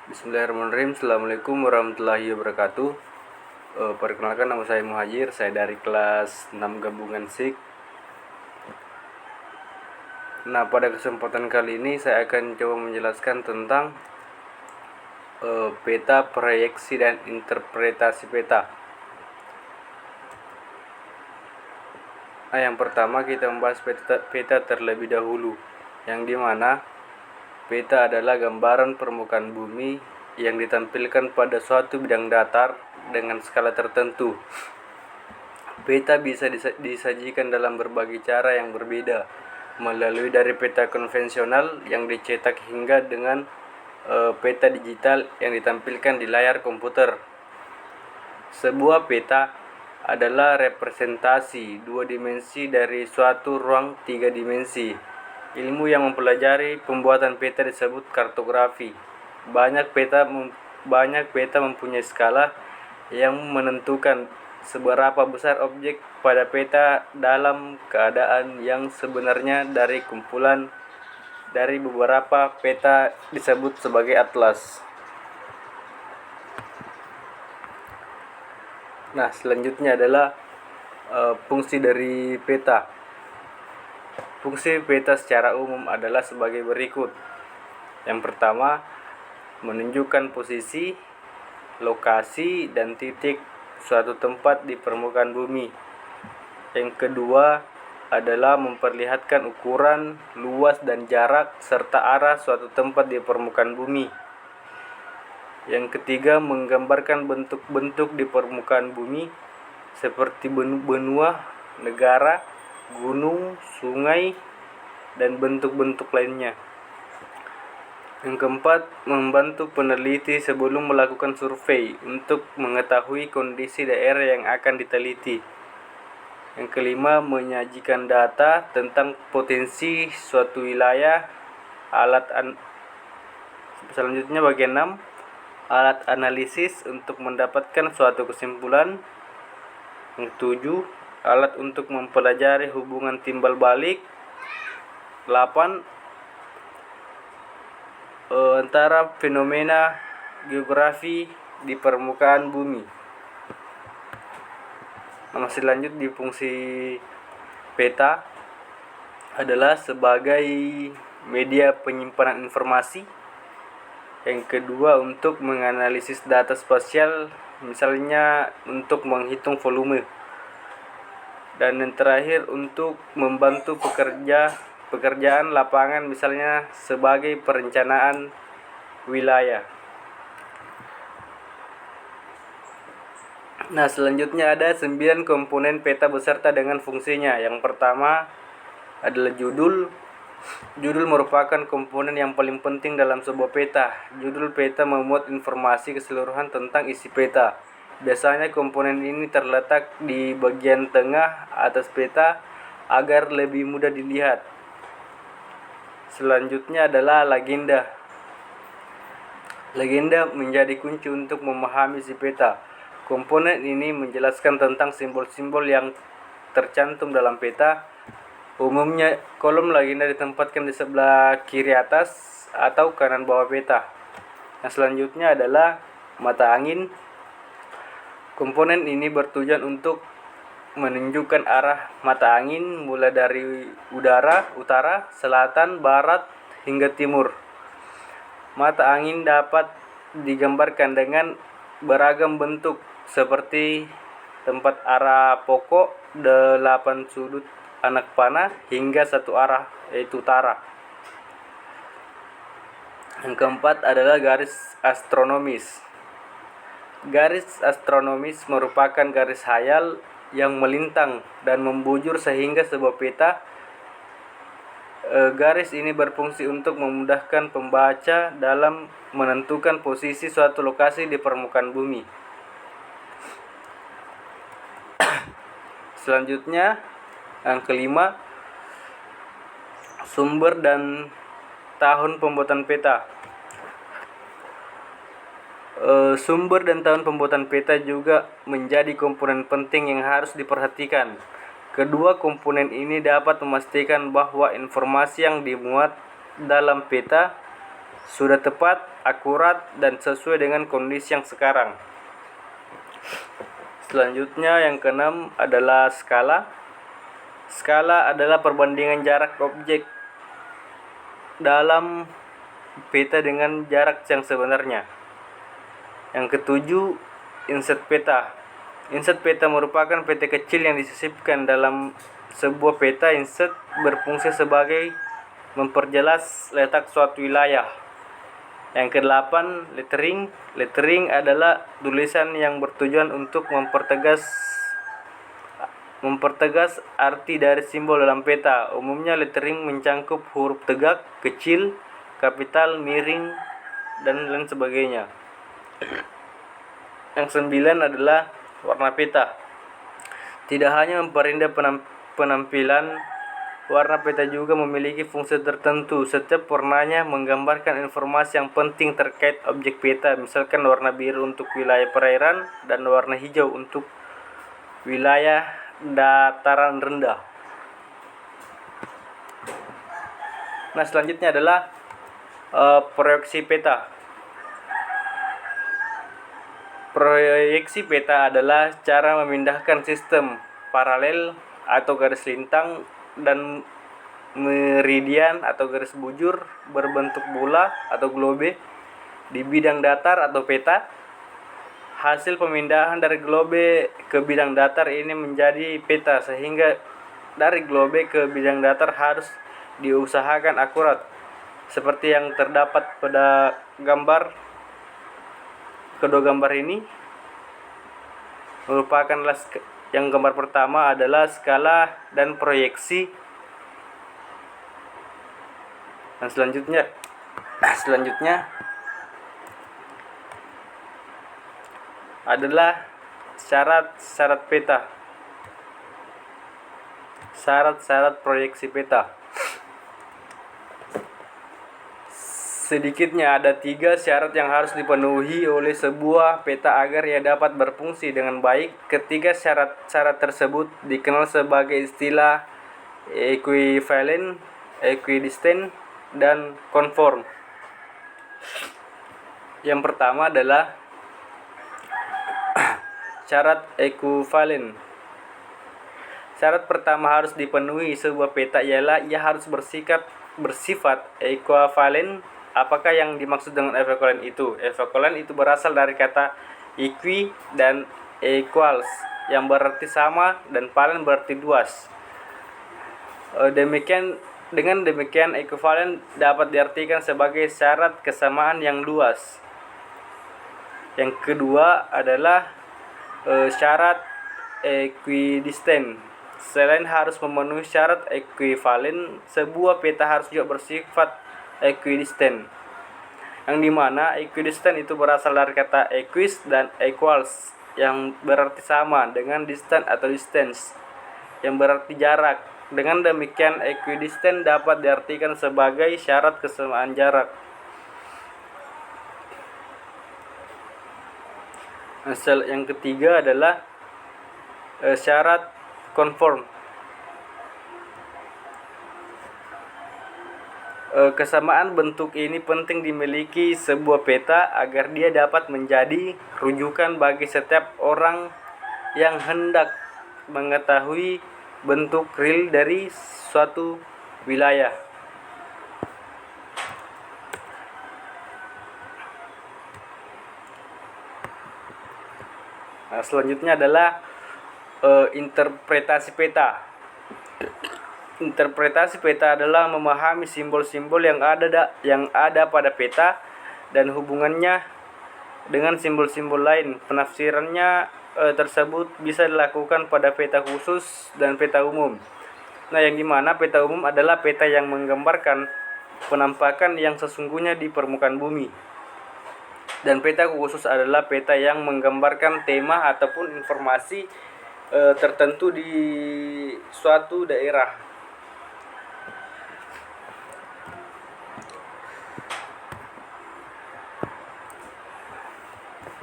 Bismillahirrahmanirrahim. Assalamualaikum warahmatullahi wabarakatuh. Perkenalkan, nama saya Muhajir. Saya dari kelas 6 gabungan SIK. Nah, pada kesempatan kali ini saya akan coba menjelaskan tentang peta, proyeksi, dan interpretasi peta. Nah, yang pertama kita membahas peta terlebih dahulu, yang dimana peta adalah gambaran permukaan bumi yang ditampilkan pada suatu bidang datar dengan skala tertentu. Peta bisa disajikan dalam berbagai cara yang berbeda, melalui dari peta konvensional yang dicetak hingga dengan peta digital yang ditampilkan di layar komputer. Sebuah peta adalah representasi dua dimensi dari suatu ruang tiga dimensi. Ilmu yang mempelajari pembuatan peta disebut kartografi. Banyak peta mempunyai skala yang menentukan seberapa besar objek pada peta dalam keadaan yang sebenarnya. Dari kumpulan dari beberapa peta disebut sebagai atlas. Nah, selanjutnya adalah fungsi dari peta. Fungsi peta secara umum adalah sebagai berikut. Yang pertama, menunjukkan posisi, lokasi, dan titik suatu tempat di permukaan bumi. Yang kedua adalah memperlihatkan ukuran, luas, dan jarak serta arah suatu tempat di permukaan bumi. Yang ketiga, menggambarkan bentuk-bentuk di permukaan bumi seperti benua, negara, gunung, sungai, dan bentuk-bentuk lainnya. Yang keempat, membantu peneliti sebelum melakukan survei untuk mengetahui kondisi daerah yang akan diteliti. Yang kelima, menyajikan data tentang potensi suatu wilayah. Selanjutnya bagian 6, alat analisis untuk mendapatkan suatu kesimpulan. Yang 7, alat untuk mempelajari hubungan timbal balik. 8, antara fenomena geografi di permukaan bumi. Nah, masih lanjut di fungsi peta adalah sebagai media penyimpanan informasi. Yang kedua, untuk menganalisis data spasial, misalnya untuk menghitung volume. Dan yang terakhir, untuk membantu pekerjaan lapangan, misalnya sebagai perencanaan wilayah. Nah, selanjutnya ada 9 komponen peta beserta dengan fungsinya. Yang pertama adalah judul. Judul merupakan komponen yang paling penting dalam sebuah peta. Judul peta memuat informasi keseluruhan tentang isi peta. Biasanya komponen ini terletak di bagian tengah atas peta agar lebih mudah dilihat. Selanjutnya adalah legenda. Legenda menjadi kunci untuk memahami isi peta. Komponen ini menjelaskan tentang simbol-simbol yang tercantum dalam peta. Umumnya kolom legenda ditempatkan di sebelah kiri atas atau kanan bawah peta. Nah, selanjutnya adalah mata angin. Komponen ini bertujuan untuk menunjukkan arah mata angin mulai dari utara, selatan, barat, hingga timur. Mata angin dapat digambarkan dengan beragam bentuk seperti tempat arah pokok, 8 sudut anak panah, hingga satu arah yaitu utara. Yang keempat adalah garis astronomis. Garis astronomis merupakan garis khayal yang melintang dan membujur sehingga sebuah peta. Garis ini berfungsi untuk memudahkan pembaca dalam menentukan posisi suatu lokasi di permukaan bumi. Selanjutnya, yang kelima, sumber dan tahun pembuatan peta. Sumber dan tahun pembuatan peta juga menjadi komponen penting yang harus diperhatikan. Kedua komponen ini dapat memastikan bahwa informasi yang dimuat dalam peta sudah tepat akurat dan sesuai dengan kondisi yang sekarang. Selanjutnya yang keenam adalah skala. Skala adalah perbandingan jarak objek dalam peta dengan jarak yang sebenarnya. Yang ketujuh, inset peta. Inset peta merupakan peta kecil yang disisipkan dalam sebuah peta. Inset berfungsi sebagai memperjelas letak suatu wilayah. Yang kedelapan, lettering. Lettering adalah tulisan yang bertujuan untuk mempertegas arti dari simbol dalam peta. Umumnya lettering mencangkup huruf tegak, kecil, kapital, miring, dan lain sebagainya. Yang sembilan adalah warna peta. Tidak hanya memperindah penampilan, warna peta juga memiliki fungsi tertentu. Setiap warnanya menggambarkan informasi yang penting terkait objek peta. Misalkan warna biru untuk wilayah perairan dan warna hijau untuk wilayah dataran rendah. Nah, selanjutnya adalah proyeksi peta. Proyeksi peta adalah cara memindahkan sistem paralel atau garis lintang dan meridian atau garis bujur berbentuk bola atau globe di bidang datar atau peta. Hasil pemindahan dari globe ke bidang datar ini menjadi peta, sehingga dari globe ke bidang datar harus diusahakan akurat. Seperti yang terdapat pada kedua gambar ini merupakan yang gambar pertama adalah skala dan proyeksi. Dan selanjutnya adalah syarat-syarat peta. Syarat-syarat proyeksi peta. Sedikitnya ada 3 syarat yang harus dipenuhi oleh sebuah peta agar ia dapat berfungsi dengan baik. Ketiga syarat-syarat tersebut dikenal sebagai istilah equivalent, equidistant, dan conform. Yang pertama adalah syarat equivalent. Syarat pertama harus dipenuhi sebuah peta ialah ia harus bersifat equivalent. Apakah yang dimaksud dengan equivalent itu? Equivalent itu berasal dari kata equi dan equals yang berarti sama dan valent berarti luas. Dengan demikian equivalent dapat diartikan sebagai syarat kesamaan yang luas. Yang kedua adalah syarat equidistant. Selain harus memenuhi syarat equivalent, sebuah peta harus juga bersifat equidistant, yang dimana equidistant itu berasal dari kata equis dan equals yang berarti sama, dengan distant atau distance yang berarti jarak. Dengan demikian equidistant dapat diartikan sebagai syarat kesamaan jarak. Yang ketiga adalah syarat conform. Kesamaan bentuk ini penting dimiliki sebuah peta agar dia dapat menjadi rujukan bagi setiap orang yang hendak mengetahui bentuk real dari suatu wilayah. Nah, selanjutnya adalah interpretasi peta. Interpretasi peta adalah memahami simbol-simbol yang ada pada peta dan hubungannya dengan simbol-simbol lain. Penafsirannya tersebut bisa dilakukan pada peta khusus dan peta umum. Nah, yang dimana peta umum adalah peta yang menggambarkan penampakan yang sesungguhnya di permukaan bumi. Dan peta khusus adalah peta yang menggambarkan tema ataupun informasi tertentu di suatu daerah.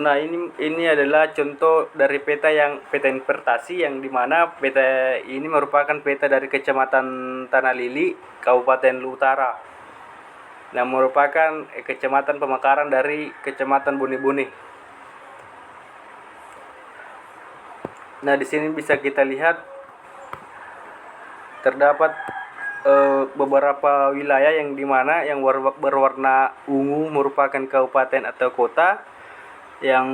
Nah, ini adalah contoh dari peta interpretasi, yang dimana peta ini merupakan peta dari Kecamatan Tanah Lili, Kabupaten Lu Utara. yang merupakan Kecamatan Pemekaran dari Kecamatan Buni-Buni. Nah, di sini bisa kita lihat terdapat beberapa wilayah yang dimana yang berwarna ungu merupakan kabupaten atau kota, yang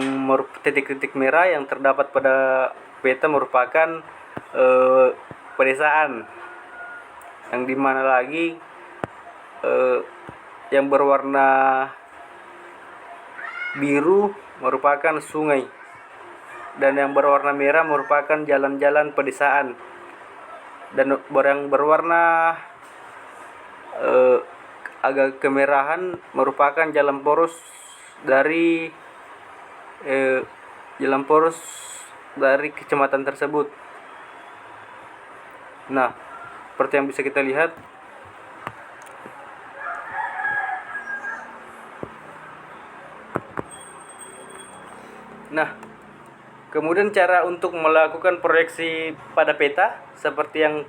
titik-titik merah yang terdapat pada peta merupakan pedesaan, yang dimana lagi yang berwarna biru merupakan sungai, dan yang berwarna merah merupakan jalan-jalan pedesaan, dan yang berwarna agak kemerahan merupakan jalan poros dari kecamatan tersebut. Nah, seperti yang bisa kita lihat, kemudian cara untuk melakukan proyeksi pada peta seperti yang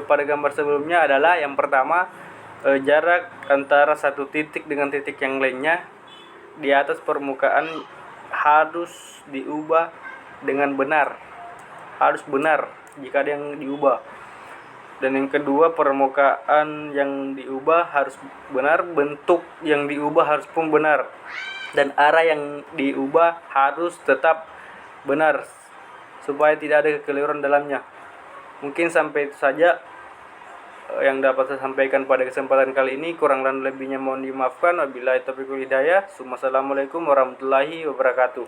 pada gambar sebelumnya adalah yang pertama, jarak antara satu titik dengan titik yang lainnya di atas permukaan harus diubah dengan benar, harus benar jika ada yang diubah. Dan yang kedua, permukaan yang diubah harus benar, bentuk yang diubah harus pun benar, dan arah yang diubah harus tetap benar supaya tidak ada kekeliruan dalamnya. Mungkin sampai itu saja yang dapat saya sampaikan pada kesempatan kali ini. Kurang dan lebihnya mohon dimaafkan. Wabillahi taufiq wal hidayah. Assalamualaikum warahmatullahi wabarakatuh.